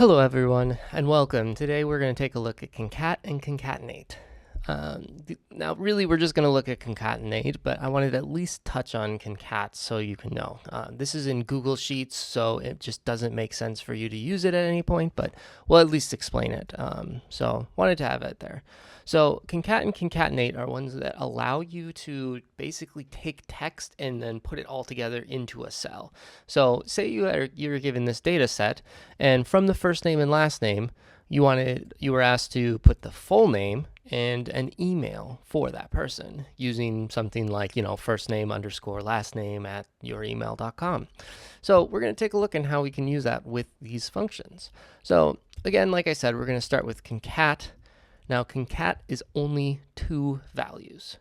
Hello everyone, and welcome. Today we're going to take a look at concat and concatenate. Now really we're just going to look at concatenate, but I wanted to at least touch on concat so you can know. This is in Google Sheets, so it just doesn't make sense for you to use it at any point, but we'll at least explain it. So wanted to have it there. So concat and concatenate are ones that allow you to basically take text and then put it all together into a cell. So say you're given this data set, and from the first name and last name, you were asked to put the full name and an email for that person using something like, first name _ last name at youremail.com. So we're going to take a look at how we can use that with these functions. So again, like I said, we're going to start with concat. Now concat is only 2 values.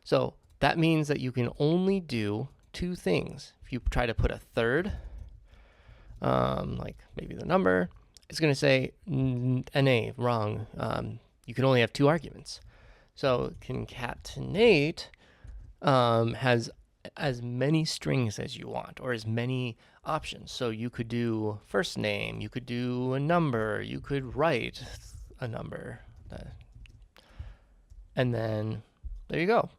So that means that you can only do 2 things. If you try to put a third, like maybe the number, it's going to say NA, wrong. You can only have 2 arguments. So concatenate has as many strings as you want, or as many options. So you could do first name, you could do a number, you could write a number, and then there you go.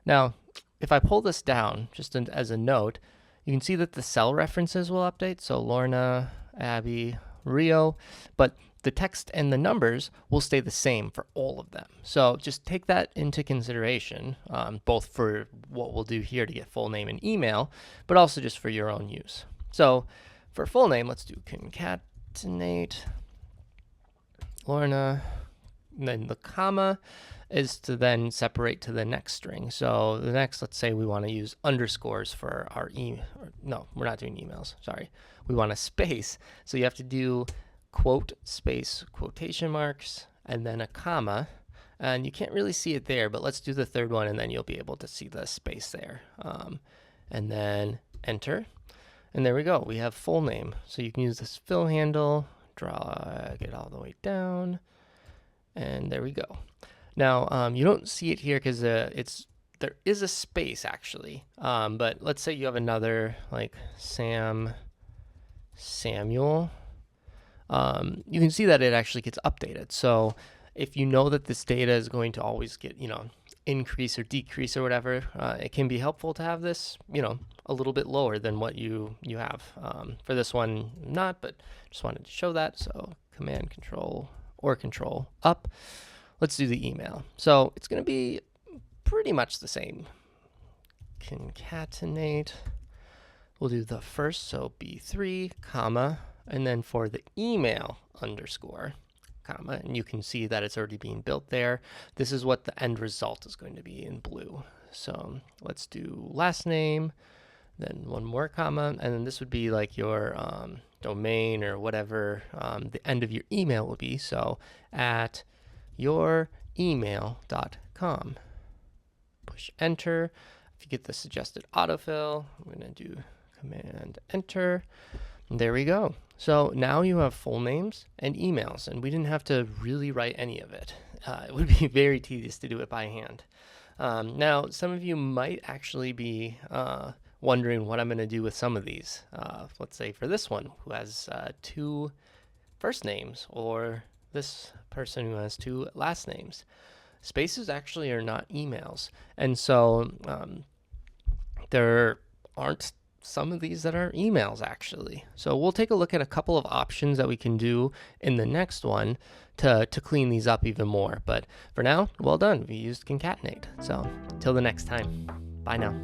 Now, if I pull this down, just as a note, you can see that the cell references will update. So Lorna, Abby, Rio, but the text and the numbers will stay the same for all of them. So just take that into consideration, both for what we'll do here to get full name and email, but also just for your own use. So for full name, let's do concatenate Lorna, and then the comma is to then separate to the next string. So the next, let's say we want to use underscores for our no, we're not doing emails, sorry. We want a space. So you have to do quote space quotation marks and then a comma. And you can't really see it there, but let's do the third one and then you'll be able to see the space there. And then enter. And there we go. We have full name. So you can use this fill handle, drag it all the way down. And there we go. Now, you don't see it here because there is a space actually. But let's say you have another like Samuel. You can see that it actually gets updated. So if you know that this data is going to always get, increase or decrease or whatever, it can be helpful to have this, a little bit lower than what you have. For this one, not, but just wanted to show that. So Command Control or Control up. Let's do the email. So it's going to be pretty much the same. Concatenate. We'll do the first, so B3, comma, and then for the email underscore, comma, and you can see that it's already being built there. This is what the end result is going to be in blue. So let's do last name, then one more comma, and then this would be like your domain or whatever the end of your email will be. So at youremail.com. Push enter. If you get the suggested autofill, I'm going to do Command enter. And there we go. So now you have full names and emails, and we didn't have to really write any of it. It would be very tedious to do it by hand. Now, some of you might actually be wondering what I'm going to do with some of these. Let's say for this one who has 2 first names, or this person who has 2 last names. Spaces actually are not emails. And so there aren't some of these that are emails actually. So we'll take a look at a couple of options that we can do in the next one to clean these up even more. But for now, well done. We used concatenate. So until the next time, bye now.